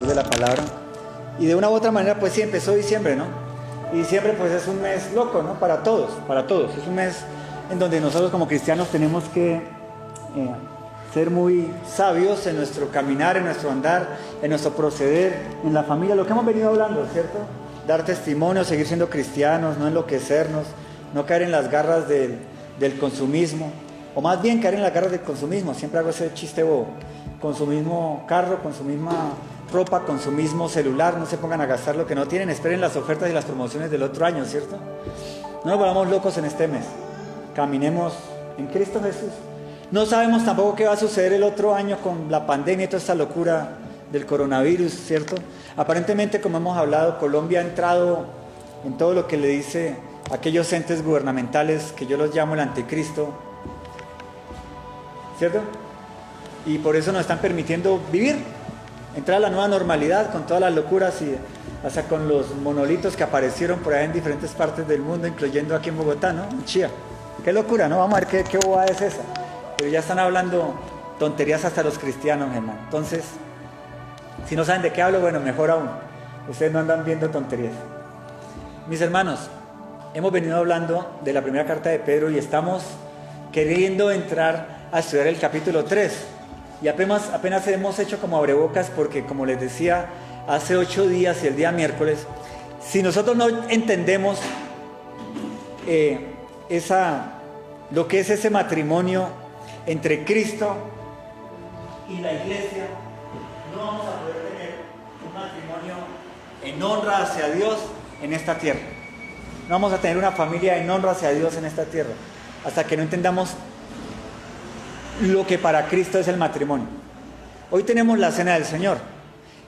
de la palabra. Y de una u otra manera, pues sí, empezó diciembre, ¿no? Y diciembre, pues es un mes loco, ¿no? Para todos, para todos. Es un mes en donde nosotros como cristianos tenemos que ser muy sabios en nuestro caminar, en nuestro andar, en nuestro proceder, en la familia, lo que hemos venido hablando, ¿cierto? Dar testimonio, seguir siendo cristianos, no enloquecernos, no caer en las garras del consumismo, o más bien caer en las garras del consumismo. Siempre hago ese chiste bobo. Con su mismo carro, con su misma ropa, con su mismo celular, no se pongan a gastar lo que no tienen, esperen las ofertas y las promociones del otro año, ¿cierto? No nos volvamos locos en este mes, caminemos en Cristo Jesús. No sabemos tampoco qué va a suceder el otro año con la pandemia y toda esta locura del coronavirus, ¿cierto? Aparentemente, como hemos hablado, Colombia ha entrado en todo lo que le dice a aquellos entes gubernamentales que yo los llamo el anticristo, ¿cierto? Y por eso nos están permitiendo vivir, entrar a la nueva normalidad con todas las locuras y hasta con los monolitos que aparecieron por ahí en diferentes partes del mundo, incluyendo aquí en Bogotá, ¿no? En Chía. Qué locura, ¿no? Vamos a ver qué bobada es esa. Pero ya están hablando tonterías hasta los cristianos, hermano. Entonces, si no saben de qué hablo, bueno, mejor aún. Ustedes no andan viendo tonterías. Mis hermanos, hemos venido hablando de la primera carta de Pedro y estamos queriendo entrar a estudiar el capítulo 3. Y apenas hemos hecho como abrebocas porque, como les decía, hace 8 días y el día miércoles, si nosotros no entendemos lo que es ese matrimonio entre Cristo y la iglesia, no vamos a poder tener un matrimonio en honra hacia Dios en esta tierra. No vamos a tener una familia en honra hacia Dios en esta tierra, hasta que no entendamos lo que para Cristo es el matrimonio. Hoy tenemos la cena del Señor,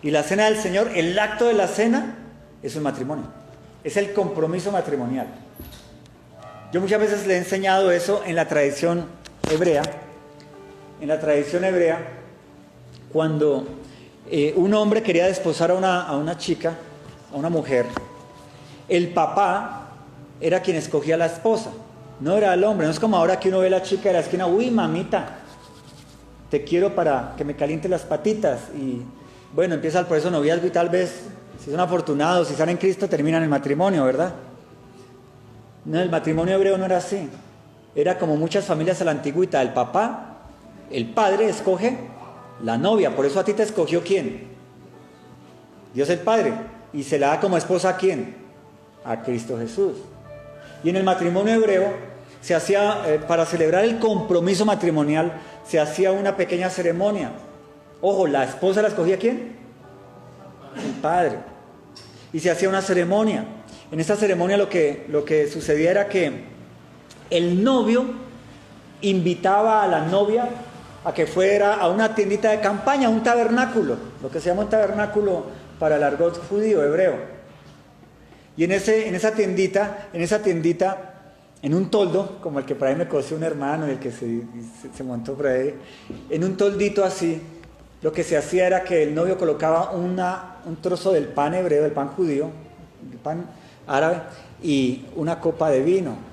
y la cena del Señor, el acto de la cena, es un matrimonio, es el compromiso matrimonial. Yo muchas veces le he enseñado eso en la tradición hebrea. En la tradición hebrea, cuando un hombre quería desposar a una chica, a una mujer, el papá era quien escogía a la esposa, no era el hombre. No es como ahora que uno ve a la chica de la esquina, uy, mamita, te quiero para que me caliente las patitas. Y bueno, empieza el proceso de noviazgo y tal vez, si son afortunados, si están en Cristo, terminan el matrimonio, ¿verdad? No, el matrimonio hebreo no era así. Era como muchas familias a la antigüita. El papá, el padre, escoge la novia. Por eso a ti te escogió ¿quién? Dios el Padre. Y se la da como esposa ¿a quién? A Cristo Jesús. Y en el matrimonio hebreo se hacía, para celebrar el compromiso matrimonial, se hacía una pequeña ceremonia. Ojo, la esposa la escogía ¿quién? El padre. Y se hacía una ceremonia. En esta ceremonia lo que sucedía era que el novio invitaba a la novia a que fuera a una tiendita de campaña, un tabernáculo, lo que se llama un tabernáculo para el argot judío, hebreo. Y en esa tiendita, en un toldo, como el que por ahí me cosió un hermano y el que se montó por ahí, en un toldito así, lo que se hacía era que el novio colocaba un trozo del pan hebreo, del pan judío, el pan árabe, y una copa de vino.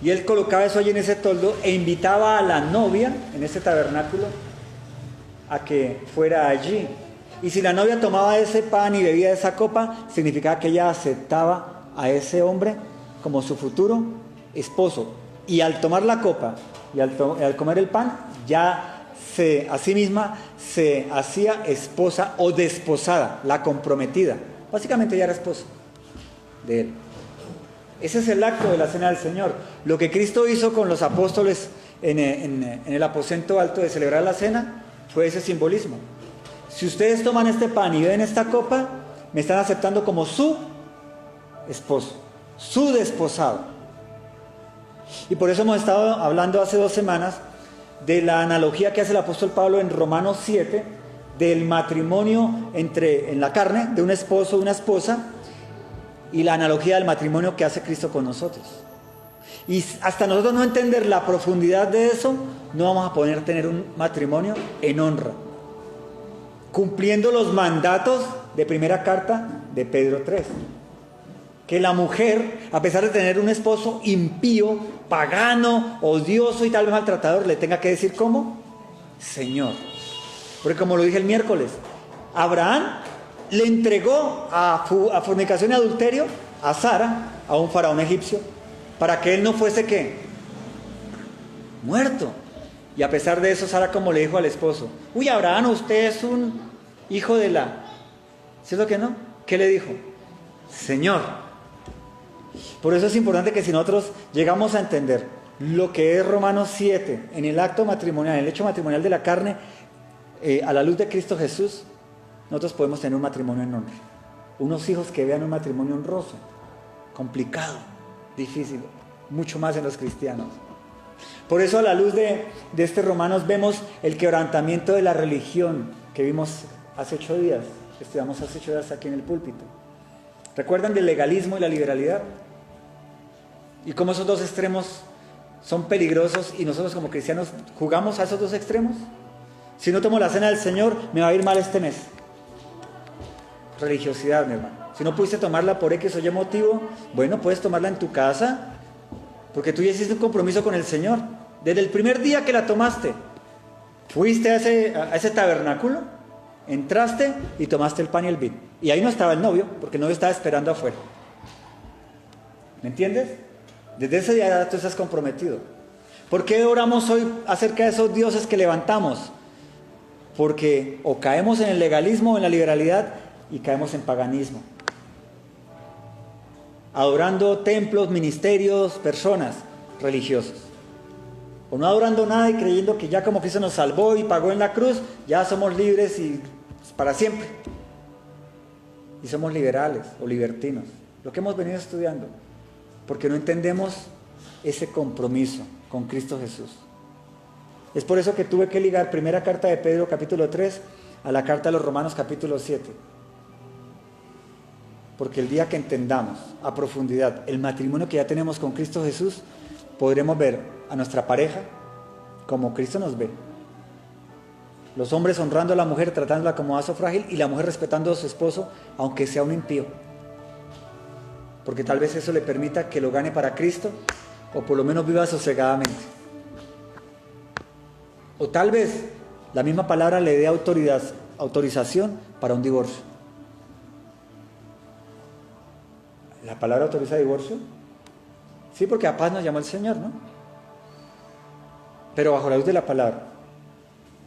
Y él colocaba eso allí en ese toldo e invitaba a la novia, en ese tabernáculo, a que fuera allí. Y si la novia tomaba ese pan y bebía de esa copa, significaba que ella aceptaba a ese hombre como su futuro esposo. Y al tomar la copa y al comer el pan, ya a sí misma se hacía esposa o desposada, la comprometida. Básicamente ya era esposa de él. Ese es el acto de la cena del Señor. Lo que Cristo hizo con los apóstoles en el aposento alto de celebrar la cena fue ese simbolismo. Si ustedes toman este pan y beben esta copa, me están aceptando como su esposo, su desposado. Y por eso hemos estado hablando hace 2 semanas de la analogía que hace el apóstol Pablo en Romanos 7, del matrimonio en la carne, de un esposo y una esposa, y la analogía del matrimonio que hace Cristo con nosotros. Y hasta nosotros no entender la profundidad de eso, no vamos a poder tener un matrimonio en honra, cumpliendo los mandatos de primera carta de Pedro 3. Que la mujer, a pesar de tener un esposo impío, pagano, odioso y tal vez maltratador, le tenga que decir ¿cómo? Señor. Porque como lo dije el miércoles, Abraham le entregó a fornicación y adulterio a Sara, a un faraón egipcio, para que él no fuese ¿qué? Muerto. Y a pesar de eso, Sara como le dijo al esposo, uy, Abraham, usted es un hijo de la... ¿Cierto que no? ¿Qué le dijo? Señor. Por eso es importante que si nosotros llegamos a entender lo que es Romanos 7, en el acto matrimonial, en el hecho matrimonial de la carne, a la luz de Cristo Jesús, nosotros podemos tener un matrimonio en honra. Unos hijos que vean un matrimonio honroso, complicado, difícil, mucho más en los cristianos. Por eso a la luz de este Romanos vemos el quebrantamiento de la religión que vimos hace 8 días, estudiamos hace 8 días aquí en el púlpito. ¿Recuerdan del legalismo y la liberalidad? Y cómo esos dos extremos son peligrosos y nosotros como cristianos jugamos a esos dos extremos. Si no tomo la cena del Señor, me va a ir mal este mes. Religiosidad, mi hermano. Si no pudiste tomarla por X o Y motivo, bueno, puedes tomarla en tu casa, porque tú ya hiciste un compromiso con el Señor. Desde el primer día que la tomaste, fuiste a ese tabernáculo, entraste y tomaste el pan y el vino. Y ahí no estaba el novio, porque el novio estaba esperando afuera. ¿Me entiendes? Desde ese día tú estás comprometido. ¿Por qué oramos hoy acerca de esos dioses que levantamos? Porque o caemos en el legalismo o en la liberalidad y caemos en paganismo. Adorando templos, ministerios, personas religiosas. O no adorando nada y creyendo que ya como Cristo nos salvó y pagó en la cruz, ya somos libres y para siempre. Y somos liberales o libertinos. Lo que hemos venido estudiando. Porque no entendemos ese compromiso con Cristo Jesús. Es por eso que tuve que ligar primera carta de Pedro capítulo 3 a la carta de los Romanos capítulo 7. Porque el día que entendamos a profundidad el matrimonio que ya tenemos con Cristo Jesús, podremos ver a nuestra pareja como Cristo nos ve. Los hombres honrando a la mujer, tratándola como vaso frágil, y la mujer respetando a su esposo, aunque sea un impío. Porque tal vez eso le permita que lo gane para Cristo, o por lo menos viva sosegadamente. O tal vez la misma palabra le dé autorización para un divorcio. ¿La palabra autoriza divorcio? Sí, porque a paz nos llamó el Señor, ¿no? Pero bajo la luz de la palabra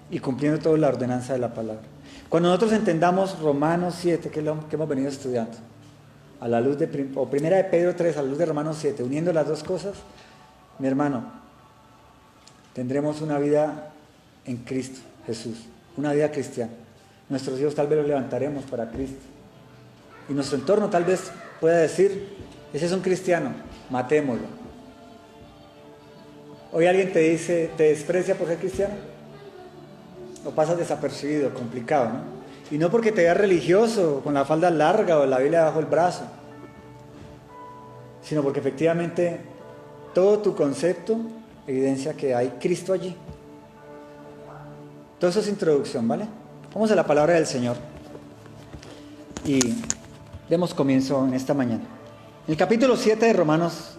y cumpliendo toda la ordenanza de la palabra. Cuando nosotros entendamos Romanos 7, que es lo que hemos venido estudiando, a la luz de primera de Pedro 3, a la luz de Romanos 7, uniendo las dos cosas, mi hermano, tendremos una vida en Cristo Jesús, una vida cristiana. Nuestros hijos tal vez los levantaremos para Cristo. Y nuestro entorno tal vez pueda decir, ese es un cristiano, matémoslo. Hoy alguien te dice, te desprecia por ser cristiano, o pasas desapercibido, complicado, ¿no? Y no porque te veas religioso, con la falda larga o la Biblia bajo el brazo, sino porque efectivamente todo tu concepto evidencia que hay Cristo allí. Todo eso es introducción, ¿vale? Vamos a la palabra del Señor y demos comienzo en esta mañana. En el capítulo 7 de Romanos,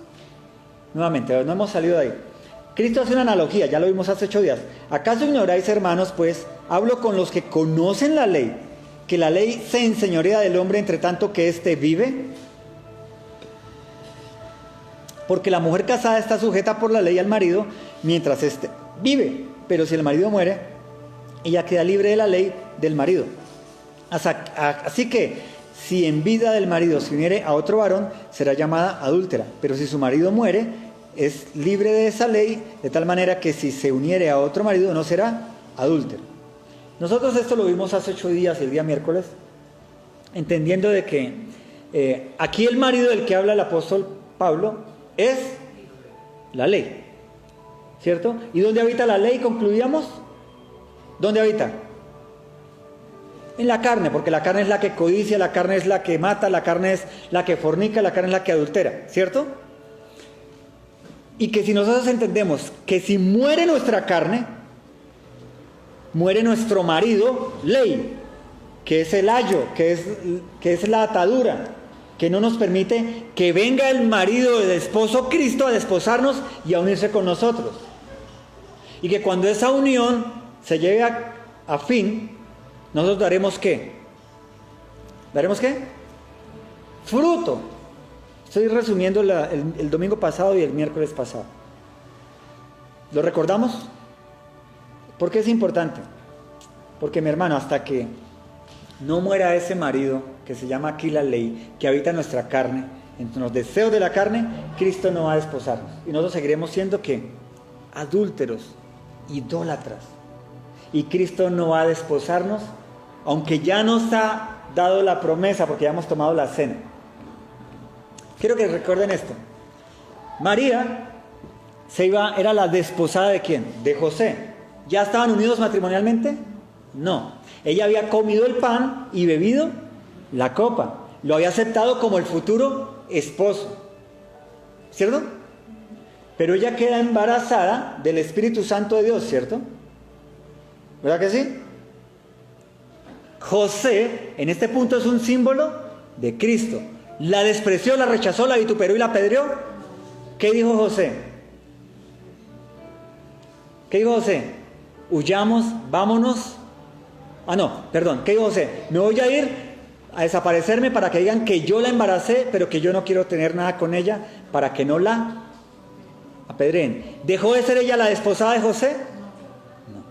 nuevamente, no hemos salido de ahí. Cristo hace una analogía, ya lo vimos hace 8 días. ¿Acaso ignoráis, hermanos, pues, hablo con los que conocen la ley, que la ley se enseñorea del hombre entre tanto que éste vive? Porque la mujer casada está sujeta por la ley al marido mientras éste vive, pero si el marido muere, ella queda libre de la ley del marido. Así que, si en vida del marido se uniere a otro varón, será llamada adúltera, pero si su marido muere, es libre de esa ley, de tal manera que si se uniere a otro marido no será adúltero. Nosotros esto lo vimos hace 8 días, el día miércoles, entendiendo de que aquí el marido del que habla el apóstol Pablo es la ley, ¿cierto? ¿Y dónde habita la ley? Concluíamos. ¿Dónde habita? En la carne, porque la carne es la que codicia, la carne es la que mata, la carne es la que fornica, la carne es la que adultera, ¿cierto? Y que si nosotros entendemos que si muere nuestra carne, muere nuestro marido, ley, que es el ayo, que es la atadura, que no nos permite que venga el marido del esposo Cristo a desposarnos y a unirse con nosotros. Y que cuando esa unión se lleve a fin, nosotros daremos ¿qué? ¿Daremos qué? Fruto. Estoy resumiendo el domingo pasado y el miércoles pasado. ¿Lo recordamos? ¿Por qué es importante? Porque, mi hermano, hasta que no muera ese marido, que se llama aquí la ley, que habita en nuestra carne, en los deseos de la carne, Cristo no va a desposarnos. Y nosotros seguiremos siendo, ¿qué? Adúlteros, idólatras. Y Cristo no va a desposarnos, aunque ya nos ha dado la promesa, porque ya hemos tomado la cena. Quiero que recuerden esto. María era la desposada ¿de quién? De José. ¿Ya estaban unidos matrimonialmente? No. Ella había comido el pan y bebido la copa. Lo había aceptado como el futuro esposo. ¿Cierto? Pero ella queda embarazada del Espíritu Santo de Dios, ¿cierto? ¿Verdad que sí? José, en este punto, es un símbolo de Cristo. La despreció, la rechazó, la vituperó y la apedreó. ¿Qué dijo José? ¿Qué dijo José? Huyamos, vámonos. ¿Qué dijo José? Me voy a ir a desaparecerme para que digan que yo la embaracé, pero que yo no quiero tener nada con ella, para que no la apedreen. ¿Dejó de ser ella la desposada de José? No.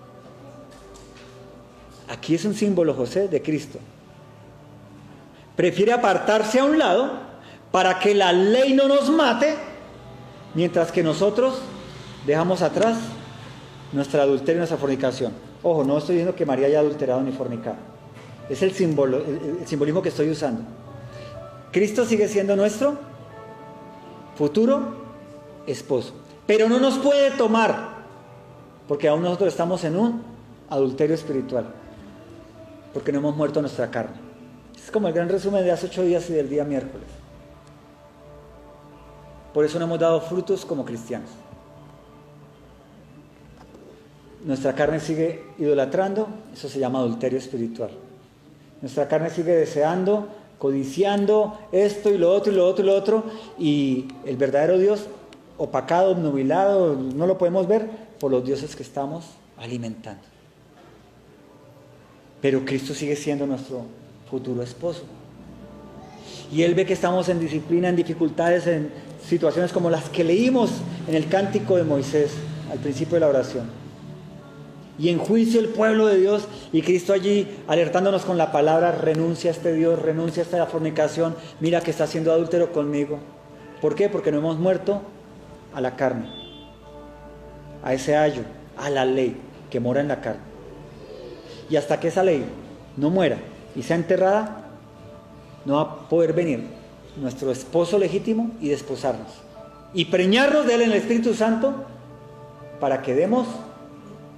Aquí es un símbolo, José, de Cristo. Prefiere apartarse a un lado para que la ley no nos mate, mientras que nosotros dejamos atrás nuestra adulterio y nuestra fornicación. Ojo, no estoy diciendo que María haya adulterado ni fornicado. Es el simbolismo que estoy usando. Cristo sigue siendo nuestro futuro esposo. Pero no nos puede tomar, porque aún nosotros estamos en un adulterio espiritual, porque no hemos muerto nuestra carne. Es como el gran resumen de hace 8 días y del día miércoles. Por eso no hemos dado frutos como cristianos. Nuestra carne sigue idolatrando, eso se llama adulterio espiritual. Nuestra carne sigue deseando, codiciando esto y lo otro y lo otro y lo otro, y el verdadero Dios, opacado, obnubilado, no lo podemos ver por los dioses que estamos alimentando. Pero Cristo sigue siendo nuestro futuro esposo. Y Él ve que estamos en disciplina, en dificultades, en situaciones como las que leímos en el cántico de Moisés al principio de la oración. Y en juicio el pueblo de Dios, y Cristo allí alertándonos con la palabra: renuncia a este Dios, renuncia a esta fornicación, mira que está siendo adúltero conmigo. ¿Por qué? Porque no hemos muerto a la carne, a ese ayo, a la ley que mora en la carne. Y hasta que esa ley no muera y sea enterrada, no va a poder venir nuestro esposo legítimo y desposarnos y preñarnos de Él en el Espíritu Santo para que demos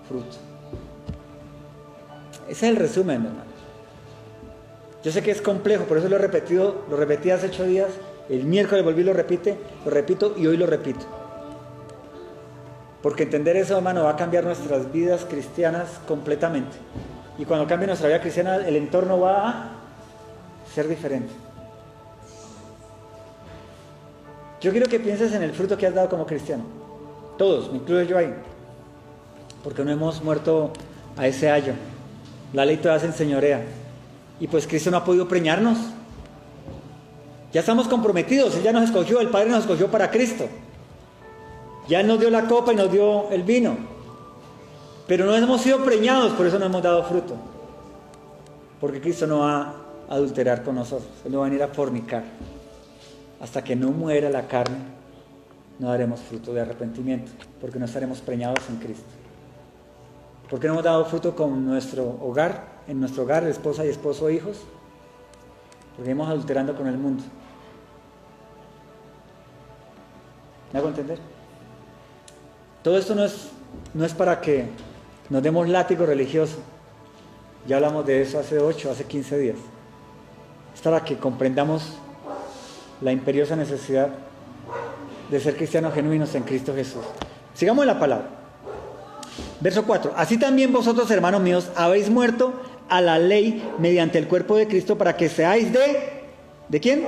fruto. Ese es el resumen, hermanos. Yo sé que es complejo, por eso lo repetí hace 8 días, el miércoles volví, lo repito y hoy lo repito. Porque entender eso, hermano, va a cambiar nuestras vidas cristianas completamente. Y cuando cambie nuestra vida cristiana, el entorno va a ser diferente. Yo quiero que pienses en el fruto que has dado como cristiano. Todos, me incluyo yo ahí. Porque no hemos muerto a ese ayo. La ley todavía se enseñorea. Y pues Cristo no ha podido preñarnos. Ya estamos comprometidos. Él ya nos escogió, el Padre nos escogió para Cristo. Ya Él nos dio la copa y nos dio el vino. Pero no hemos sido preñados, por eso no hemos dado fruto. Porque Cristo no va a adulterar con nosotros. Él no va a venir a fornicar. Hasta que no muera la carne, no daremos fruto de arrepentimiento. Porque no estaremos preñados en Cristo. ¿Por qué no hemos dado fruto con nuestro hogar? En nuestro hogar, esposa y esposo, hijos. Porque hemos adulterando con el mundo. ¿Me hago entender? Todo esto no es para que nos demos látigo religioso. Ya hablamos de eso hace 15 días. Es para que comprendamos la imperiosa necesidad de ser cristianos genuinos en Cristo Jesús. Sigamos en la palabra. Verso 4. Así también vosotros, hermanos míos, habéis muerto a la ley mediante el cuerpo de Cristo para que seáis ¿de quién?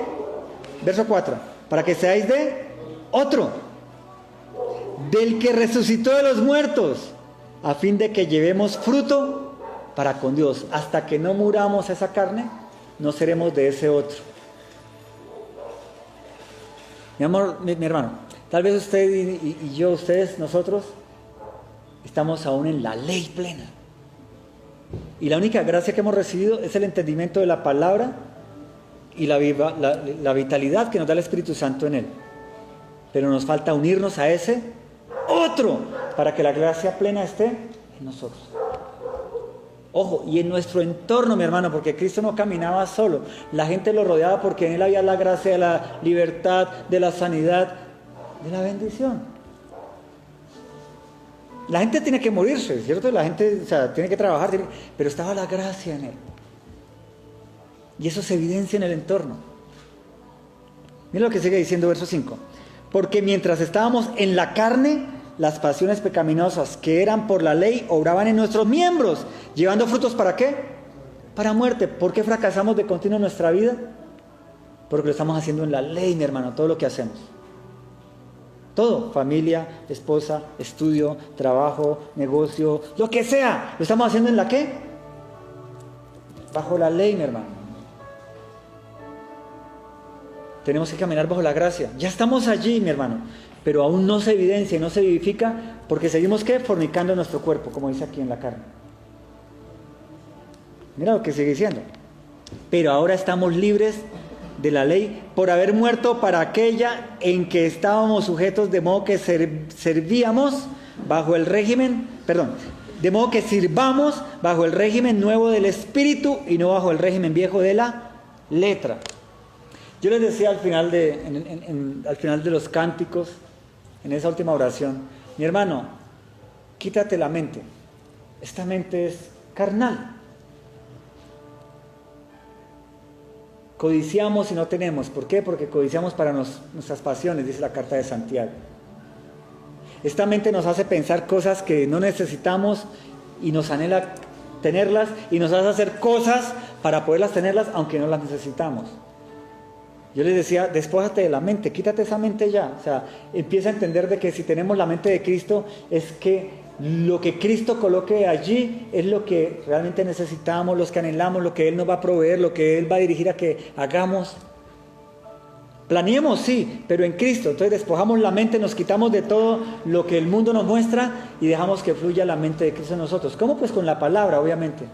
Verso 4. Para que seáis de otro, del que resucitó de los muertos, a fin de que llevemos fruto para con Dios. Hasta que no muramos esa carne, no seremos de ese otro. Mi amor, mi hermano, tal vez usted y yo, ustedes, nosotros, estamos aún en la ley plena. Y la única gracia que hemos recibido es el entendimiento de la palabra y la vitalidad que nos da el Espíritu Santo en él. Pero nos falta unirnos a ese otro para que la gracia plena esté en nosotros. Ojo, y en nuestro entorno, mi hermano, porque Cristo no caminaba solo. La gente lo rodeaba porque en él había la gracia de la libertad, de la sanidad, de la bendición. La gente tiene que morirse, ¿cierto? La gente, tiene que trabajar, pero estaba la gracia en él. Y eso se evidencia en el entorno. Mira lo que sigue diciendo verso 5. Porque mientras estábamos en la carne, las pasiones pecaminosas que eran por la ley obraban en nuestros miembros, llevando frutos ¿para qué? Para muerte. ¿Por qué fracasamos de continuo en nuestra vida? Porque lo estamos haciendo en la ley, mi hermano, todo lo que hacemos. Todo, familia, esposa, estudio, trabajo, negocio, lo que sea. ¿Lo estamos haciendo en la qué? Bajo la ley, mi hermano. Tenemos que caminar bajo la gracia. Ya estamos allí, mi hermano, pero aún no se evidencia y no se vivifica porque seguimos ¿qué? Fornicando nuestro cuerpo, como dice aquí en la carne. Mira lo que sigue diciendo. Pero ahora estamos libres de la ley por haber muerto para aquella en que estábamos sujetos, de modo que servíamos bajo el régimen, de modo que sirvamos bajo el régimen nuevo del Espíritu y no bajo el régimen viejo de la letra. Yo les decía al final de los cánticos, en esa última oración, mi hermano, quítate la mente. Esta mente es carnal. Codiciamos y no tenemos. ¿Por qué? Porque codiciamos para nuestras pasiones, dice la carta de Santiago. Esta mente nos hace pensar cosas que no necesitamos y nos anhela tenerlas y nos hace hacer cosas para poderlas tenerlas aunque no las necesitamos. Yo les decía, despójate de la mente, quítate esa mente ya. Empieza a entender de que si tenemos la mente de Cristo es que lo que Cristo coloque allí es lo que realmente necesitamos, lo que anhelamos, lo que Él nos va a proveer, lo que Él va a dirigir a que hagamos. Planeemos, sí, pero en Cristo. Entonces despojamos la mente, nos quitamos de todo lo que el mundo nos muestra y dejamos que fluya la mente de Cristo en nosotros. ¿Cómo? Pues con la palabra, obviamente,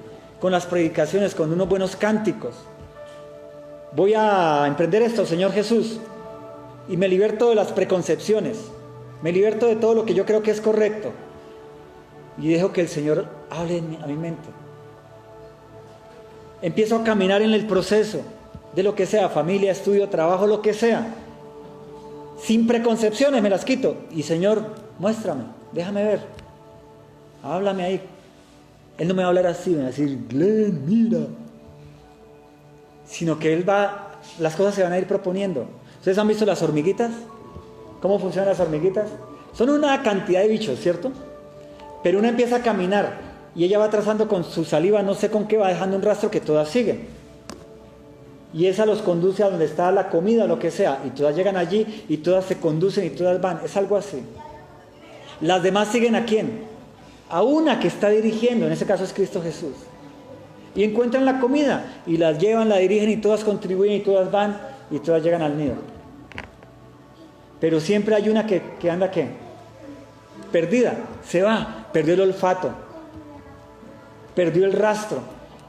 con las predicaciones, con unos buenos cánticos. Voy a emprender esto, Señor Jesús, y me liberto de las preconcepciones, me liberto de todo lo que yo creo que es correcto y dejo que el Señor hable a mi mente. Empiezo a caminar en el proceso de lo que sea, familia, estudio, trabajo, lo que sea, sin preconcepciones, me las quito y Señor, muéstrame, déjame ver, háblame ahí. Él no me va a hablar así, me va a decir, Glenn, mira, sino que las cosas se van a ir proponiendo. ¿Ustedes han visto las hormiguitas? ¿Cómo funcionan las hormiguitas? Son una cantidad de bichos, ¿cierto? Pero una empieza a caminar y ella va trazando con su saliva, no sé con qué, va dejando un rastro que todas siguen. Y esa los conduce a donde está la comida o lo que sea, y todas llegan allí y todas se conducen y todas van. Es algo así. Las demás siguen ¿a quién? A una que está dirigiendo, en ese caso es Cristo Jesús. Y encuentran la comida y las llevan, la dirigen y todas contribuyen y todas van y todas llegan al nido. Pero siempre hay una que anda ¿qué? Perdida, se va, perdió el olfato, perdió el rastro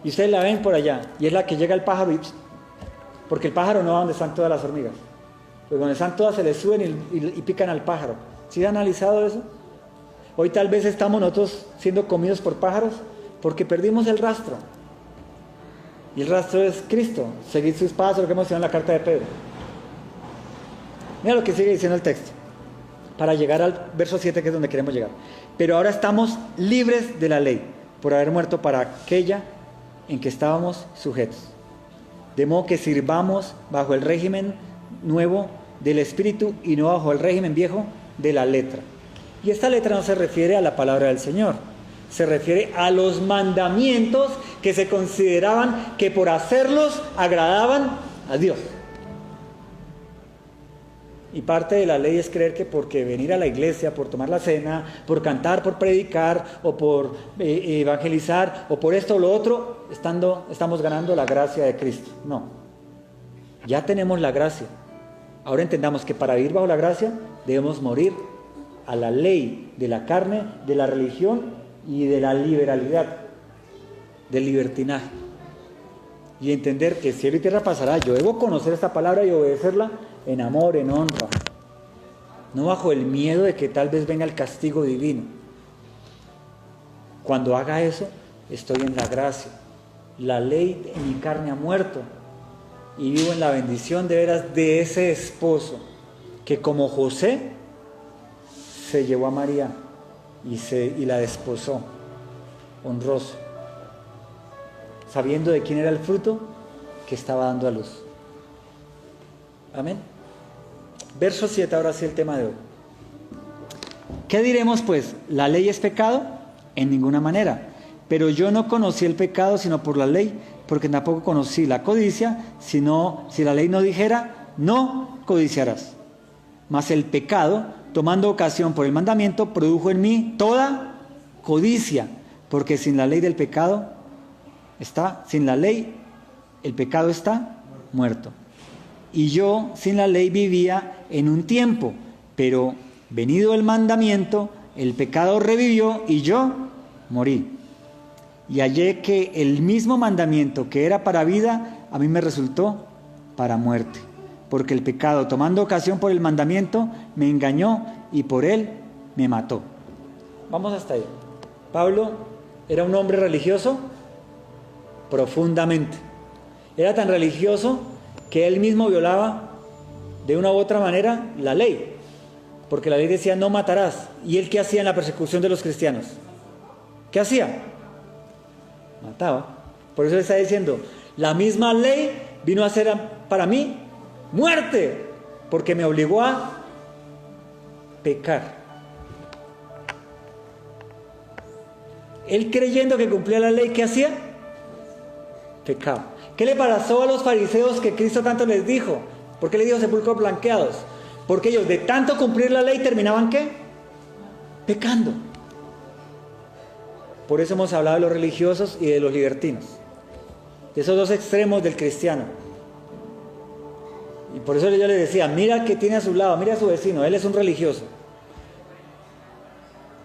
y ustedes la ven por allá y es la que llega al pájaro porque el pájaro no va donde están todas las hormigas, porque donde están todas se les suben y pican al pájaro. ¿Sí han analizado eso? Hoy tal vez estamos nosotros siendo comidos por pájaros porque perdimos el rastro. Y el rastro es Cristo, seguir sus pasos, lo que hemos estudiado en la carta de Pedro. Mira lo que sigue diciendo el texto, para llegar al verso 7, que es donde queremos llegar. Pero ahora estamos libres de la ley, por haber muerto para aquella en que estábamos sujetos. De modo que sirvamos bajo el régimen nuevo del Espíritu y no bajo el régimen viejo de la letra. Y esta letra no se refiere a la palabra del Señor, se refiere a los mandamientos que se consideraban que por hacerlos agradaban a Dios. Y parte de la ley es creer que porque venir a la iglesia, por tomar la cena, por cantar, por predicar, o por evangelizar, o por esto o lo otro, estamos ganando la gracia de Cristo. No. Ya tenemos la gracia. Ahora entendamos que para vivir bajo la gracia debemos morir a la ley de la carne, de la religión y de la liberalidad, del libertinaje. Y entender que cielo y tierra pasará. Yo debo conocer esta palabra y obedecerla en amor, en honra, no bajo el miedo de que tal vez venga el castigo divino. Cuando haga eso, estoy en la gracia. La ley en mi carne ha muerto y vivo en la bendición de veras de ese esposo que, como José, se llevó a María y la desposó, honroso, sabiendo de quién era el fruto que estaba dando a luz. Amén. Verso 7, ahora sí el tema de hoy. ¿Qué diremos pues? ¿La ley es pecado? En ninguna manera. Pero yo no conocí el pecado sino por la ley, porque tampoco conocí la codicia, sino si la ley no dijera, no codiciarás. Mas el pecado, tomando ocasión por el mandamiento, produjo en mí toda codicia, porque sin la ley del pecado sin la ley el pecado está muerto. Y yo sin la ley vivía en un tiempo, pero venido el mandamiento, el pecado revivió y yo morí. Y hallé que el mismo mandamiento que era para vida, a mí me resultó para muerte. Porque el pecado, tomando ocasión por el mandamiento, me engañó y por él me mató. Vamos hasta ahí. Pablo era un hombre religioso profundamente. Era tan religioso que él mismo violaba de una u otra manera la ley, porque la ley decía no matarás. ¿Y él qué hacía en la persecución de los cristianos? ¿Qué hacía? Mataba. Por eso le está diciendo, la misma ley vino a ser para mí muerte, porque me obligó a pecar. Él, creyendo que cumplía la ley, ¿qué hacía? Pecaba. ¿Qué le pasó a los fariseos que Cristo tanto les dijo? ¿Por qué le dijo sepulcros blanqueados? Porque ellos de tanto cumplir la ley terminaban ¿qué? Pecando. Por eso hemos hablado de los religiosos y de los libertinos, de esos dos extremos del cristiano. Y por eso yo le decía, mira que tiene a su lado, mira a su vecino, él es un religioso.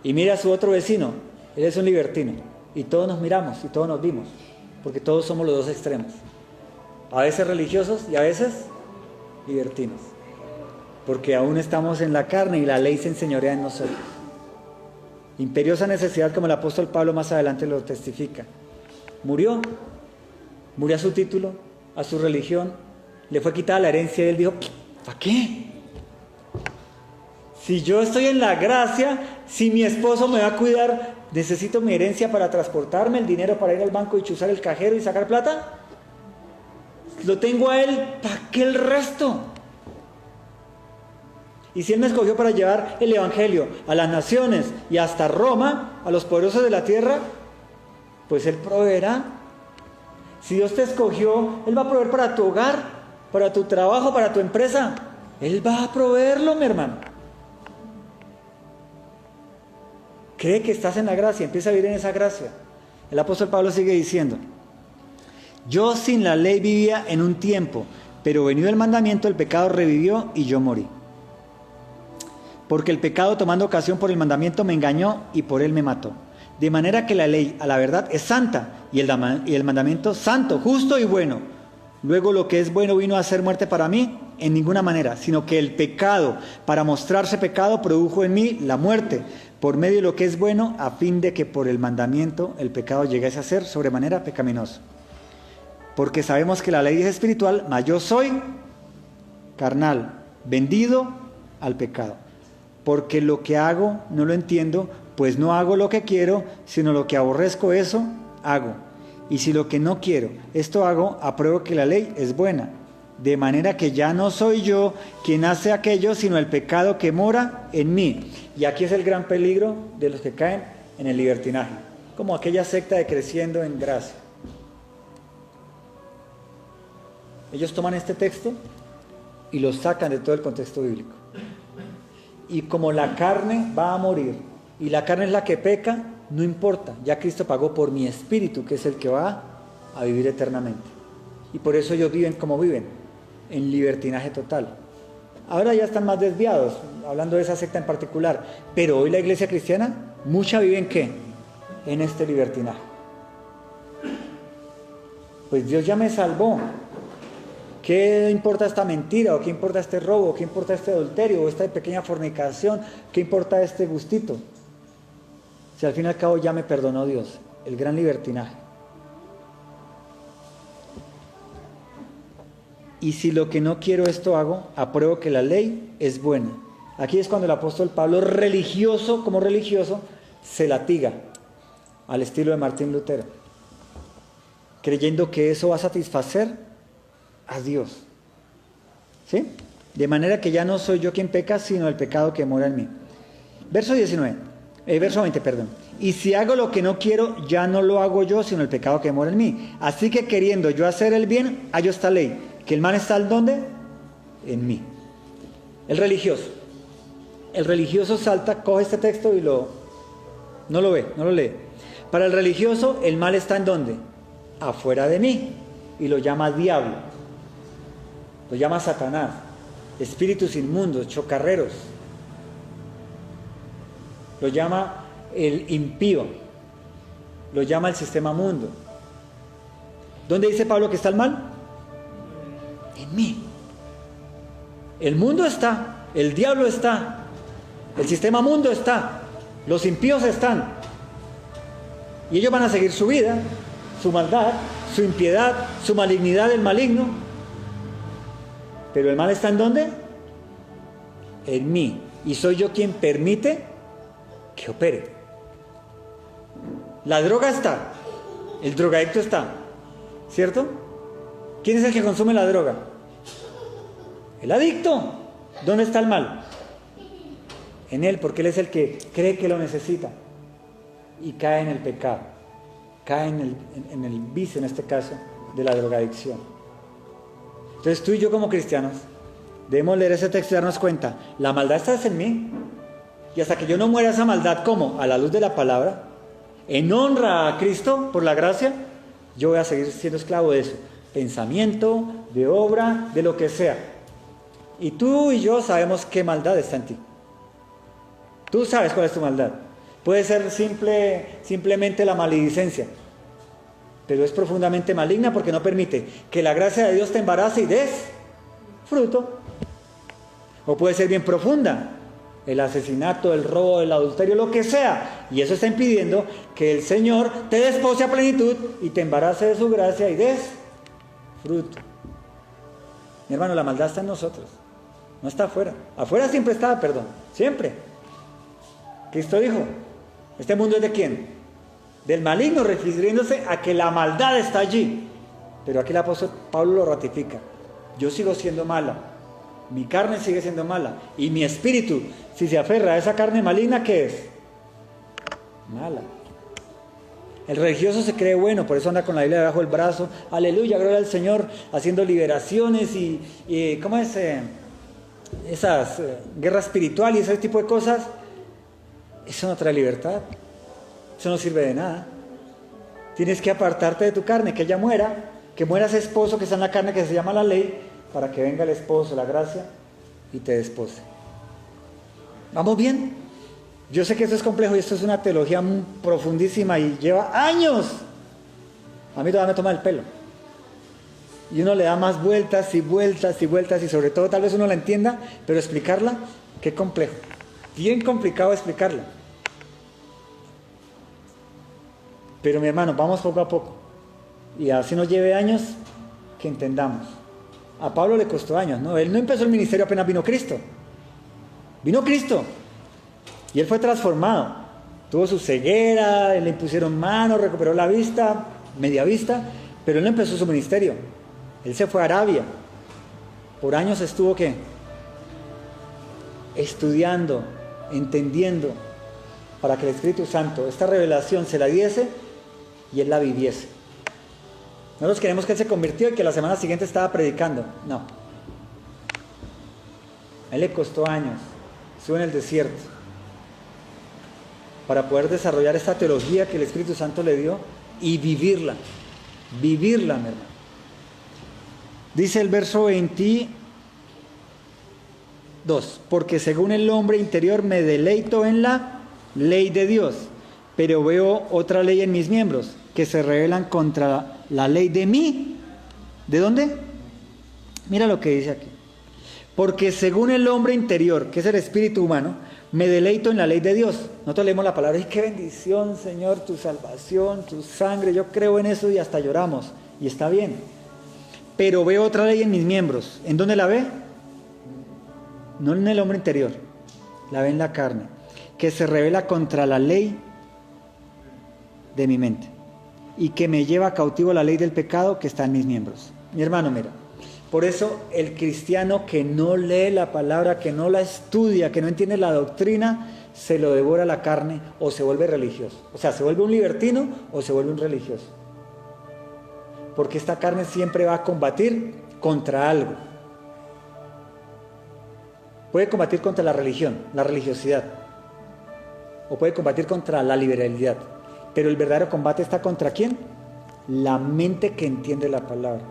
Y mira a su otro vecino, él es un libertino. Y todos nos miramos y todos nos vimos, porque todos somos los dos extremos. A veces religiosos y a veces libertinos. Porque aún estamos en la carne y la ley se enseñorea en nosotros. Imperiosa necesidad, como el apóstol Pablo más adelante lo testifica. Murió a su título, a su religión, le fue quitada la herencia y él dijo, ¿para qué? Si yo estoy en la gracia, si mi esposo me va a cuidar, necesito mi herencia para transportarme, el dinero para ir al banco y chuzar el cajero y sacar plata. Lo tengo a él, ¿para qué el resto? Y si él me escogió para llevar el evangelio a las naciones y hasta Roma, a los poderosos de la tierra, pues él proveerá. Si Dios te escogió, él va a proveer para tu hogar, para tu trabajo, para tu empresa. Él va a proveerlo, mi hermano. Cree que estás en la gracia, empieza a vivir en esa gracia. El apóstol Pablo sigue diciendo, yo sin la ley vivía en un tiempo, pero venido el mandamiento, el pecado revivió y yo morí. Porque el pecado, tomando ocasión por el mandamiento, me engañó y por él me mató. De manera que la ley, a la verdad, es santa y el mandamiento santo, justo y bueno. Luego lo que es bueno vino a ser muerte para mí en ninguna manera, sino que el pecado, para mostrarse pecado, produjo en mí la muerte, por medio de lo que es bueno, a fin de que por el mandamiento el pecado llegase a ser sobremanera pecaminoso. Porque sabemos que la ley es espiritual, mas yo soy carnal, vendido al pecado. Porque lo que hago no lo entiendo, pues no hago lo que quiero, sino lo que aborrezco, eso hago. Y si lo que no quiero, esto hago, apruebo que la ley es buena. De manera que ya no soy yo quien hace aquello, sino el pecado que mora en mí. Y aquí es el gran peligro de los que caen en el libertinaje, como aquella secta de Creciendo en Gracia. Ellos toman este texto y lo sacan de todo el contexto bíblico. Y como la carne va a morir y la carne es la que peca, no importa, ya Cristo pagó por mi espíritu, que es el que va a vivir eternamente. Y por eso ellos viven como viven, en libertinaje total. Ahora ya están más desviados, hablando de esa secta en particular, pero hoy la iglesia cristiana, mucha vive en ¿qué? En este libertinaje. Pues Dios ya me salvó. ¿Qué importa esta mentira? ¿O qué importa este robo? ¿Qué importa este adulterio? ¿O esta pequeña fornicación? ¿Qué importa este gustito? Si al fin y al cabo ya me perdonó Dios. El gran libertinaje. Y si lo que no quiero esto hago, apruebo que la ley es buena. Aquí es cuando el apóstol Pablo, religioso, como religioso, se latiga al estilo de Martín Lutero, creyendo que eso va a satisfacer a Dios. ¿Sí? De manera que ya no soy yo quien peca, sino el pecado que mora en mí. Verso 20, perdón. Y si hago lo que no quiero, ya no lo hago yo, sino el pecado que mora en mí. Así que queriendo yo hacer el bien, hallo esta ley. ¿Que el mal está en dónde? En mí. El religioso salta, coge este texto y no lo ve, no lo lee. Para el religioso, el mal está en dónde? Afuera de mí. Y lo llama diablo. Lo llama Satanás. Espíritus inmundos, chocarreros. Lo llama el impío. Lo llama el sistema mundo. ¿Dónde dice Pablo que está el mal? En mí. El mundo está, el diablo está, el sistema mundo está, los impíos están. Y ellos van a seguir su vida, su maldad, su impiedad, su malignidad del maligno. Pero el mal está ¿en dónde? En mí. Y soy yo quien permite que opere. La droga está, el drogadicto está, ¿cierto? ¿Quién es el que consume la droga? El adicto. ¿Dónde está el mal? En él, porque él es el que cree que lo necesita y cae en el pecado, cae en el vicio, en este caso, de la drogadicción. Entonces tú y yo como cristianos debemos leer ese texto y darnos cuenta, la maldad está en mí, y hasta que yo no muera esa maldad, ¿cómo? A la luz de la palabra, en honra a Cristo por la gracia, yo voy a seguir siendo esclavo de eso, pensamiento, de obra, de lo que sea. Y tú y yo sabemos qué maldad está en ti. Tú sabes cuál es tu maldad. Puede ser simplemente la maledicencia, pero es profundamente maligna porque no permite que la gracia de Dios te embarace y des fruto. O puede ser bien profunda, el asesinato, el robo, el adulterio, lo que sea, y eso está impidiendo que el Señor te despose a plenitud y te embarace de su gracia y des fruto. Mi hermano, la maldad está en nosotros, no está afuera. Afuera siempre está, perdón, siempre. Cristo dijo, ¿este mundo es de quién? Del maligno, refiriéndose a que la maldad está allí. Pero aquí el apóstol Pablo lo ratifica. Yo sigo siendo mala, mi carne sigue siendo mala, y mi espíritu, si se aferra a esa carne maligna, ¿qué es? Mala. El religioso se cree bueno, por eso anda con la Biblia debajo del brazo, aleluya, gloria al Señor, haciendo liberaciones y ¿cómo es? Esas guerra espiritual y ese tipo de cosas. Eso no trae libertad, eso no sirve de nada. Tienes que apartarte de tu carne, que ella muera, que muera ese esposo que está en la carne, que se llama la ley, para que venga el esposo, la gracia, y te despose. ¿Vamos bien? Yo sé que esto es complejo y esto es una teología profundísima y lleva años. A mí todavía me toma el pelo. Y uno le da más vueltas y vueltas y vueltas y sobre todo tal vez uno la entienda, pero explicarla, qué complejo. Bien complicado explicarla. Pero mi hermano, vamos poco a poco. Y así nos lleve años que entendamos. A Pablo le costó años, ¿no? Él no empezó el ministerio apenas vino Cristo. Vino Cristo. Y él fue transformado. Tuvo su ceguera, le impusieron manos, recuperó la vista, media vista, pero él no empezó su ministerio. Él se fue a Arabia. Por años estuvo, ¿qué? Estudiando, entendiendo, para que el Espíritu Santo, esta revelación se la diese y él la viviese. Nosotros queremos que él se convirtió y que la semana siguiente estaba predicando. No. A él le costó años, estuvo en el desierto, para poder desarrollar esta teología que el Espíritu Santo le dio y vivirla, mi hermano. Dice el verso 22, porque según el hombre interior me deleito en la ley de Dios, pero veo otra ley en mis miembros, que se rebelan contra la ley de mí. ¿De dónde? Mira lo que dice aquí. Porque según el hombre interior, que es el espíritu humano, me deleito en la ley de Dios. Nosotros leemos la palabra y qué bendición, Señor, tu salvación, tu sangre, yo creo en eso y hasta lloramos. Y está bien. Pero veo otra ley en mis miembros. ¿En dónde la ve? No en el hombre interior, la ve en la carne, que se rebela contra la ley de mi mente y que me lleva cautivo la ley del pecado que está en mis miembros. Mi hermano, mira, por eso el cristiano que no lee la palabra, que no la estudia, que no entiende la doctrina, se lo devora la carne o se vuelve religioso. O sea, se vuelve un libertino o se vuelve un religioso. Porque esta carne siempre va a combatir contra algo. Puede combatir contra la religión, la religiosidad, o puede combatir contra la liberalidad. Pero el verdadero combate está contra ¿quién? La mente que entiende la palabra.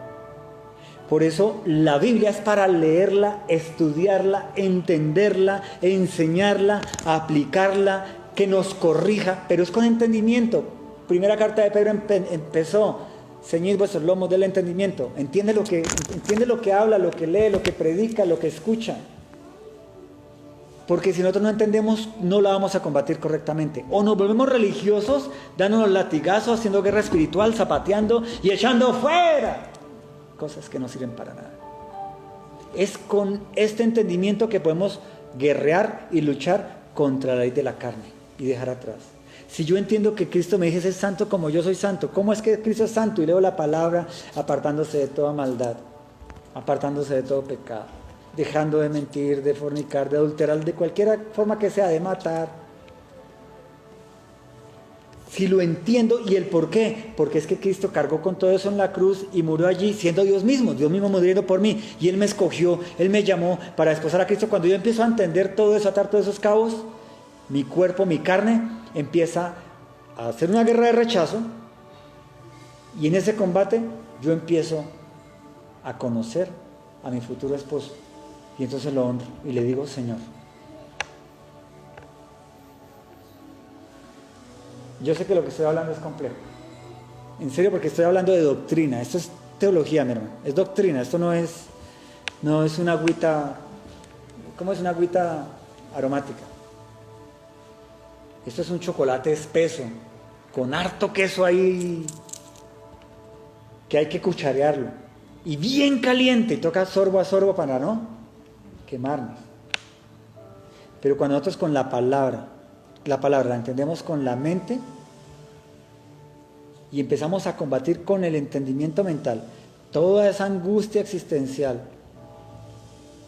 Por eso la Biblia es para leerla, estudiarla, entenderla, enseñarla, aplicarla, que nos corrija, pero es con entendimiento. Primera carta de Pedro empezó: ceñid vuestros lomos del entendimiento. Entiende lo que habla, lo que lee, lo que predica, lo que escucha. Porque si nosotros no entendemos, no la vamos a combatir correctamente. O nos volvemos religiosos, dándonos latigazos, haciendo guerra espiritual, zapateando y echando fuera cosas que no sirven para nada. Es con este entendimiento que podemos guerrear y luchar contra la ley de la carne y dejar atrás. Si yo entiendo que Cristo me dice ser santo como yo soy santo, ¿cómo es que Cristo es santo? Y leo la palabra apartándose de toda maldad, apartándose de todo pecado, dejando de mentir, de fornicar, de adulterar, de cualquier forma que sea, de matar. Si lo entiendo, ¿y el por qué? Porque es que Cristo cargó con todo eso en la cruz y murió allí siendo Dios mismo muriendo por mí, y Él me escogió, Él me llamó para desposar a Cristo. Cuando yo empiezo a entender todo eso, a atar todos esos cabos, mi cuerpo, mi carne empieza a hacer una guerra de rechazo, y en ese combate yo empiezo a conocer a mi futuro esposo, y entonces lo honro y le digo: Señor, yo sé que lo que estoy hablando es complejo, en serio, porque estoy hablando de doctrina. Esto es teología, mi hermano, es doctrina. Esto no es una agüita. ¿Cómo es una agüita aromática? Esto es un chocolate espeso con harto queso ahí, que hay que cucharearlo y bien caliente, y toca sorbo a sorbo para no quemarnos. Pero cuando nosotros con la palabra la entendemos con la mente y empezamos a combatir con el entendimiento mental toda esa angustia existencial,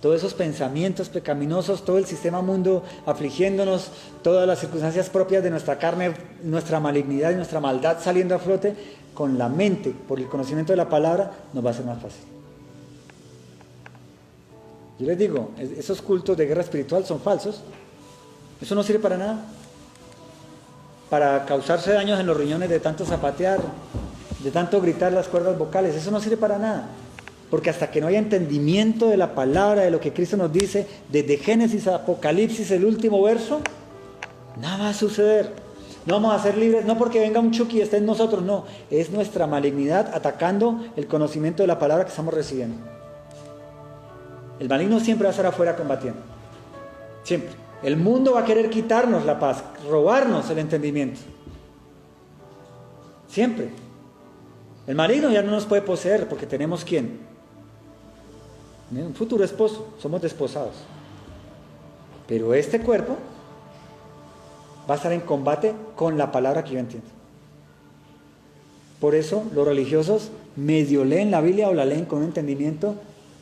todos esos pensamientos pecaminosos, todo el sistema mundo afligiéndonos, todas las circunstancias propias de nuestra carne, nuestra malignidad y nuestra maldad saliendo a flote, con la mente, por el conocimiento de la palabra, nos va a ser más fácil. Yo les digo, esos cultos de guerra espiritual son falsos. Eso no sirve para nada. Para causarse daños en los riñones de tanto zapatear, de tanto gritar las cuerdas vocales, eso no sirve para nada. Porque hasta que no haya entendimiento de la palabra, de lo que Cristo nos dice, desde Génesis a Apocalipsis, el último verso, nada va a suceder. No vamos a ser libres, no porque venga un Chucky y esté en nosotros, no. Es nuestra malignidad atacando el conocimiento de la palabra que estamos recibiendo. El maligno siempre va a estar afuera combatiendo. Siempre. El mundo va a querer quitarnos la paz, robarnos el entendimiento. Siempre. El maligno ya no nos puede poseer porque tenemos ¿quién? Un futuro esposo, somos desposados. Pero este cuerpo va a estar en combate con la palabra que yo entiendo. Por eso los religiosos medio leen la Biblia o la leen con un entendimiento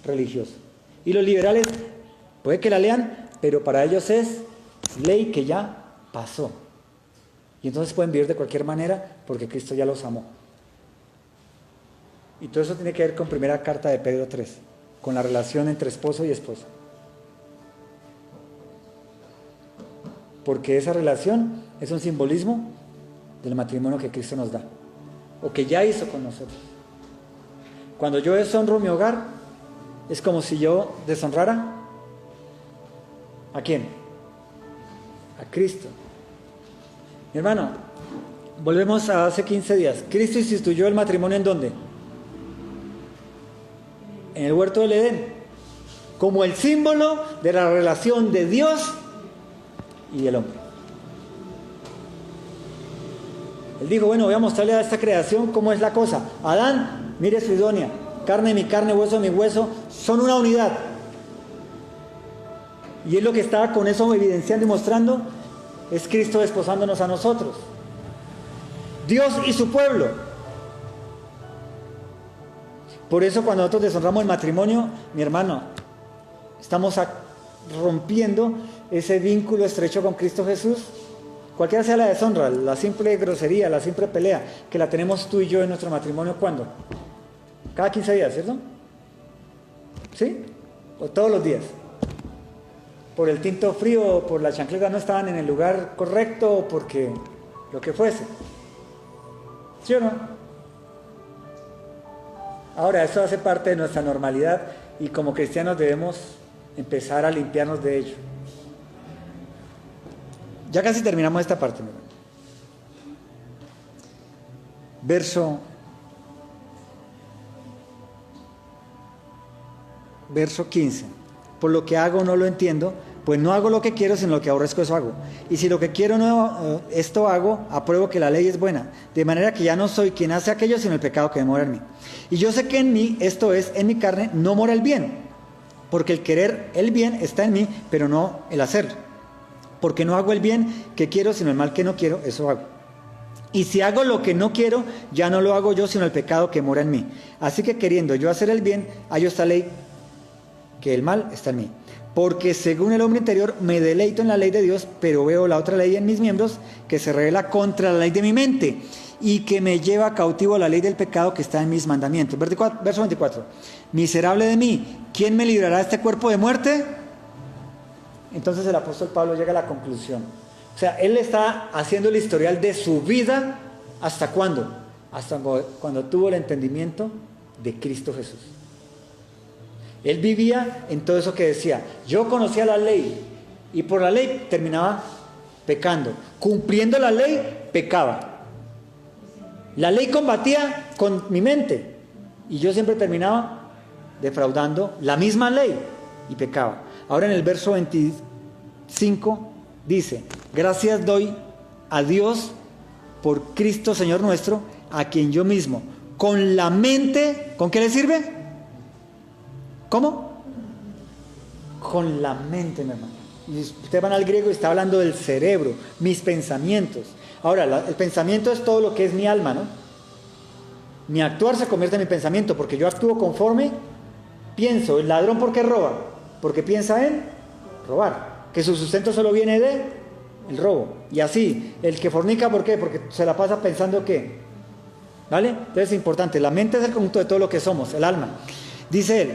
religioso. Y los liberales puede que la lean, pero para ellos es ley que ya pasó. Y entonces pueden vivir de cualquier manera porque Cristo ya los amó. Y todo eso tiene que ver con primera carta de Pedro 3, con la relación entre esposo y esposa. porque esa relación es un simbolismo del matrimonio que Cristo nos da, o que ya hizo con nosotros. Cuando yo deshonro mi hogar, es como si yo deshonrara ¿a quién? A Cristo. Mi hermano, volvemos a hace 15 días. Cristo instituyó el matrimonio ¿en dónde? En el huerto del Edén, como el símbolo de la relación de Dios y el hombre. Él dijo, bueno, voy a mostrarle a esta creación cómo es la cosa. Adán, mire su idonia, carne de mi carne, hueso de mi hueso, son una unidad. Y es lo que estaba con eso evidenciando y mostrando, es Cristo desposándonos a nosotros. Dios y su pueblo. Por eso cuando nosotros deshonramos el matrimonio, mi hermano, estamos rompiendo ese vínculo estrecho con Cristo Jesús. Cualquiera sea la deshonra, la simple grosería, la simple pelea, que la tenemos tú y yo en nuestro matrimonio, ¿cuándo? Cada 15 días, ¿cierto? ¿Sí? O todos los días. Por el tinto frío, por la chancleta no estaban en el lugar correcto, o porque lo que fuese. ¿Sí o no? Ahora, eso hace parte de nuestra normalidad y como cristianos debemos empezar a limpiarnos de ello. Ya casi terminamos esta parte. Verso 15. Por lo que hago no lo entiendo, pues no hago lo que quiero, sino lo que aborrezco eso hago. Y si lo que quiero no, esto hago, apruebo que la ley es buena. De manera que ya no soy quien hace aquello, sino el pecado que mora en mí. Y yo sé que en mí, esto es, en mi carne, no mora el bien. Porque el querer el bien está en mí, pero no el hacer. Porque no hago el bien que quiero, sino el mal que no quiero, eso hago. Y si hago lo que no quiero, ya no lo hago yo, sino el pecado que mora en mí. Así que queriendo yo hacer el bien, hallo esta ley, que el mal está en mí. Porque según el hombre interior me deleito en la ley de Dios, pero veo la otra ley en mis miembros que se revela contra la ley de mi mente y que me lleva cautivo a la ley del pecado que está en mis mandamientos. Verso 24. Miserable de mí, ¿quién me librará de este cuerpo de muerte? Entonces el apóstol Pablo llega a la conclusión. O sea, él está haciendo el historial de su vida. ¿Hasta cuándo? Hasta cuando tuvo el entendimiento de Cristo Jesús. Él vivía en todo eso que decía. Yo conocía la ley y por la ley terminaba pecando. Cumpliendo la ley, pecaba. La ley combatía con mi mente y yo siempre terminaba defraudando la misma ley y pecaba. Ahora en el verso 25 dice, gracias doy a Dios por Cristo Señor nuestro, a quien yo mismo, con la mente, ¿con qué le sirve? ¿Cómo? Con la mente, mi hermano. Y ustedes van al griego y está hablando del cerebro, mis pensamientos. Ahora, el pensamiento es todo lo que es mi alma, ¿no? Mi actuar se convierte en mi pensamiento, porque yo actúo conforme pienso. El ladrón, ¿por qué roba? Porque piensa en robar. Que su sustento solo viene de el robo. Y así, el que fornica, ¿por qué? Porque se la pasa pensando que. ¿Vale? Entonces es importante. La mente es el conjunto de todo lo que somos, el alma. Dice él,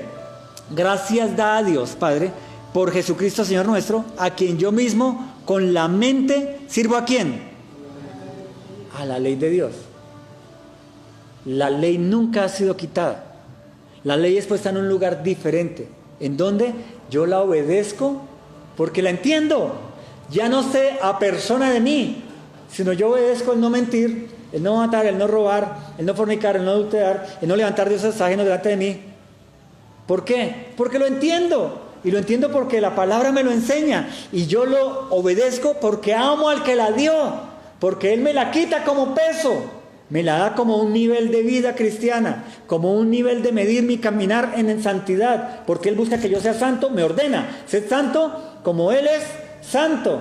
gracias da a Dios, Padre, por Jesucristo Señor nuestro, a quien yo mismo con la mente sirvo ¿a quién? A la ley de Dios. La ley nunca ha sido quitada. La ley es puesta en un lugar diferente, en donde yo la obedezco porque la entiendo. Ya no sé a persona de mí, sino yo obedezco el no mentir, el no matar, el no robar, el no fornicar, el no adulterar, el no levantar dioses ajenos delante de mí. ¿Por qué? Porque lo entiendo. Y lo entiendo porque la palabra me lo enseña. Y yo lo obedezco porque amo al que la dio. Porque Él me la quita como peso. Me la da como un nivel de vida cristiana. Como un nivel de medir mi caminar en santidad. Porque Él busca que yo sea santo, me ordena. Sed santo como Él es santo.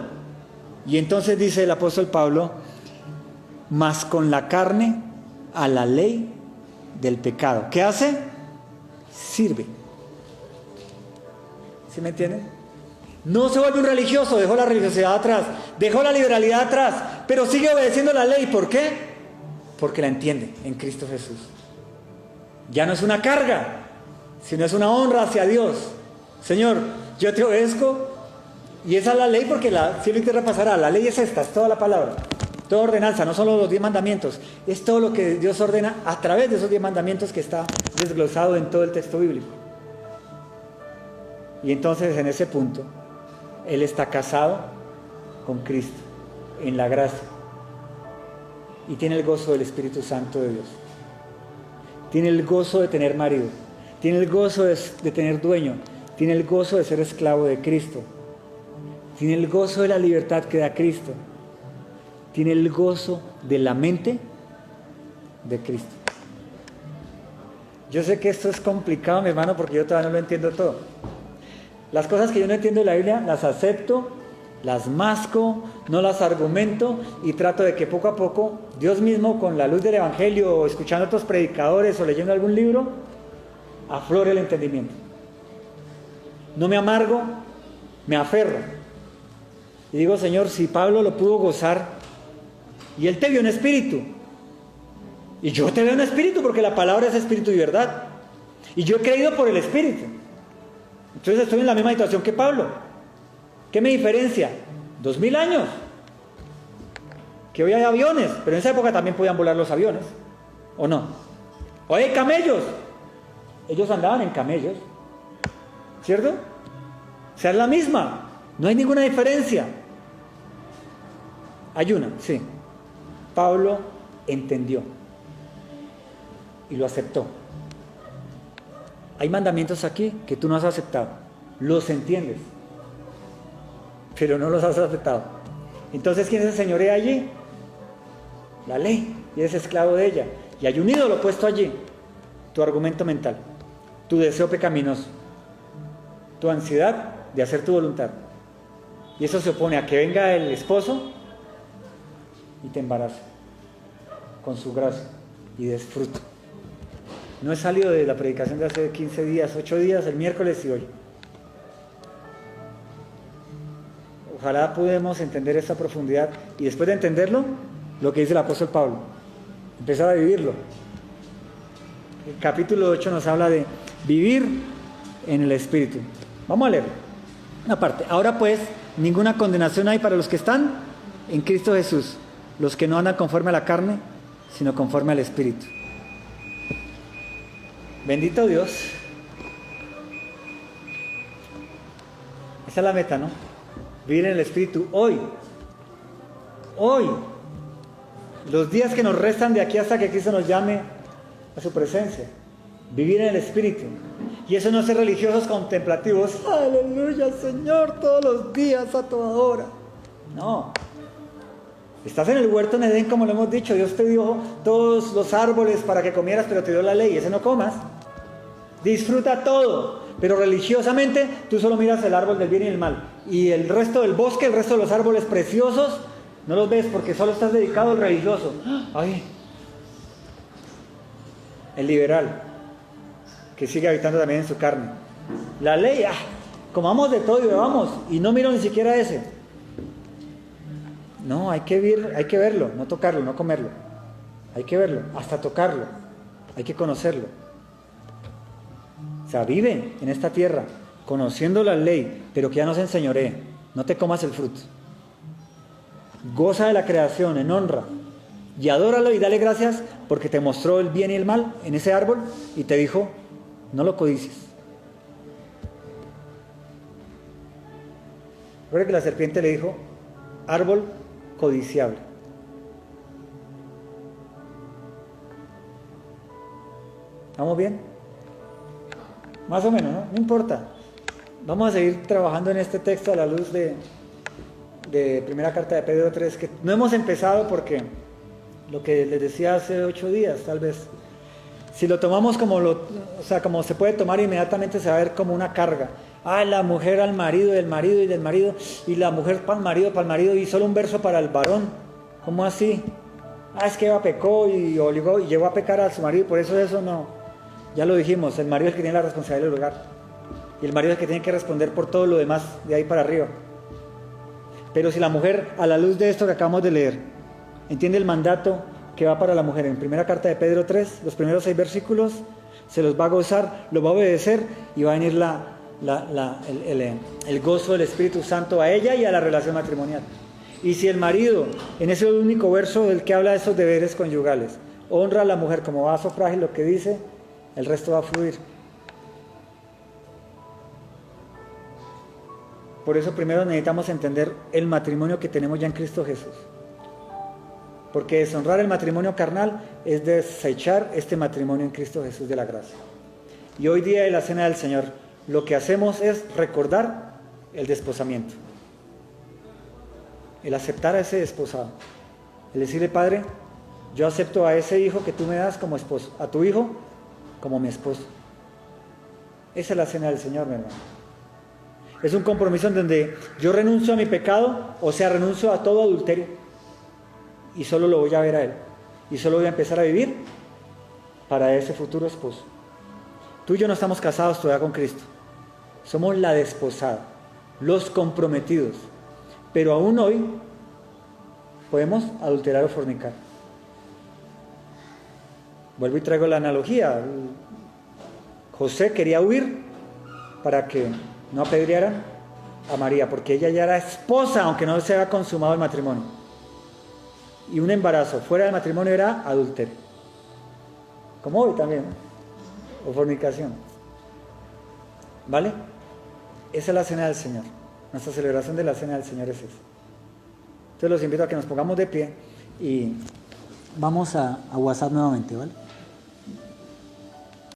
Y entonces dice el apóstol Pablo, mas con la carne a la ley del pecado. ¿Qué hace? Sirve. ¿Sí me entienden? No se vuelve un religioso, dejó la religiosidad atrás, dejó la liberalidad atrás, pero sigue obedeciendo la ley. ¿Por qué? Porque la entiende en Cristo Jesús. Ya no es una carga, sino es una honra hacia Dios. Señor, yo te obedezco Y esa es la ley porque cielo y tierra pasará. La ley es esta, es toda la palabra. Toda ordenanza, no solo los 10 mandamientos. Es todo lo que Dios ordena a través de esos 10 mandamientos que está desglosado en todo el texto bíblico. Y entonces en ese punto, él está casado con Cristo, en la gracia. Y tiene el gozo del Espíritu Santo de Dios. Tiene el gozo de tener marido. Tiene el gozo de tener dueño. Tiene el gozo de ser esclavo de Cristo. Tiene el gozo de la libertad que da Cristo. Tiene el gozo de la mente de Cristo. Yo sé que esto es complicado, mi hermano, porque yo todavía no lo entiendo todo. Las cosas que yo no entiendo de la Biblia, las acepto, las masco, no las argumento y trato de que poco a poco Dios mismo, con la luz del Evangelio, o escuchando a otros predicadores o leyendo algún libro, aflore el entendimiento. No me amargo, me aferro. Y digo, Señor, si Pablo lo pudo gozar y él te vio en espíritu, y yo te veo en espíritu porque la palabra es espíritu y verdad, y yo he creído por el espíritu, entonces estoy en la misma situación que Pablo. ¿Qué me diferencia? 2000 años. Que hoy hay aviones, pero en esa época también podían volar los aviones, ¿o no? Hoy hay camellos. Ellos andaban en camellos, ¿cierto? O sea, es la misma, no hay ninguna diferencia. Hay una, sí. Pablo entendió y lo aceptó. Hay mandamientos aquí que tú no has aceptado, los entiendes, pero no los has aceptado. Entonces, ¿quién se señorea allí? La ley, y eres esclavo de ella. Y hay un ídolo puesto allí, tu argumento mental, tu deseo pecaminoso, tu ansiedad de hacer tu voluntad. Y eso se opone a que venga el esposo y te embarace con su gracia y des fruto. No he salido de la predicación de hace 15 días, 8 días, el miércoles y hoy. Ojalá podamos entender esta profundidad y después de entenderlo, lo que dice el apóstol Pablo, empezar a vivirlo. El capítulo 8 nos habla de vivir en el Espíritu. Vamos a leer una parte. Ahora pues, ninguna condenación hay para los que están en Cristo Jesús, los que no andan conforme a la carne, sino conforme al Espíritu. Bendito Dios. Esa es la meta, ¿no? Vivir en el Espíritu hoy. Hoy. Los días que nos restan de aquí hasta que Cristo nos llame a su presencia. Vivir en el Espíritu. Y eso no es ser religiosos contemplativos. Aleluya, Señor, todos los días, a toda hora. No. Estás en el huerto en Edén, como lo hemos dicho. Dios te dio todos los árboles para que comieras, pero te dio la ley. Ese no comas. Disfruta todo. Pero religiosamente tú solo miras el árbol del bien y el mal. Y el resto del bosque, el resto de los árboles preciosos, no los ves porque solo estás dedicado al religioso. Ay. El liberal, que sigue habitando también en su carne. La ley, comamos de todo y bebamos. Y no miro ni siquiera ese. No, hay que verlo, no tocarlo, no comerlo. Hay que verlo, hasta tocarlo. Hay que conocerlo. O sea, vive en esta tierra, conociendo la ley, pero que ya no se enseñoree. No te comas el fruto. Goza de la creación en honra. Y adóralo y dale gracias porque te mostró el bien y el mal en ese árbol y te dijo, no lo codicies. Recuerda que la serpiente le dijo, árbol codiciable. ¿Vamos bien? Más o menos, ¿no? No importa. Vamos a seguir trabajando en este texto a la luz de primera carta de Pedro 3, que no hemos empezado porque lo que les decía hace 8 días, tal vez, si lo tomamos como como se puede tomar inmediatamente, se va a ver como una carga. La mujer al marido, del marido y del marido, y la mujer para el marido, y solo un verso para el varón. ¿Cómo así? Es que Eva pecó y llegó a pecar a su marido, por eso no. Ya lo dijimos, el marido es el que tiene la responsabilidad del hogar. Y el marido es el que tiene que responder por todo lo demás de ahí para arriba. Pero si la mujer, a la luz de esto que acabamos de leer, entiende el mandato que va para la mujer en primera carta de Pedro 3, los primeros 6 versículos, se los va a gozar, lo va a obedecer y va a venir la el gozo del Espíritu Santo a ella y a la relación matrimonial. Y si el marido, en ese único verso del que habla de esos deberes conyugales, honra a la mujer como vaso frágil, lo que dice, el resto va a fluir. Por eso primero necesitamos entender el matrimonio que tenemos ya en Cristo Jesús. Porque deshonrar el matrimonio carnal es desechar este matrimonio en Cristo Jesús de la gracia. Y hoy día de la Cena del Señor, lo que hacemos es recordar el desposamiento. El aceptar a ese desposado. El decirle, Padre, yo acepto a ese hijo que tú me das como esposo, a tu hijo como mi esposo. Esa es la Cena del Señor, mi hermano. Es un compromiso en donde yo renuncio a mi pecado, o sea, renuncio a todo adulterio. Y solo lo voy a ver a Él. Y solo voy a empezar a vivir para ese futuro esposo. Tú y yo no estamos casados todavía con Cristo. Somos la desposada, los comprometidos. Pero aún hoy podemos adulterar o fornicar. Vuelvo y traigo la analogía. José quería huir para que no apedrearan a María, porque ella ya era esposa, aunque no se había consumado el matrimonio. Y un embarazo fuera del matrimonio era adulterio. Como hoy también, ¿no? O fornicación. ¿Vale? Esa es la Cena del Señor. Nuestra celebración de la Cena del Señor es esa. Entonces los invito a que nos pongamos de pie y vamos a WhatsApp nuevamente, ¿vale?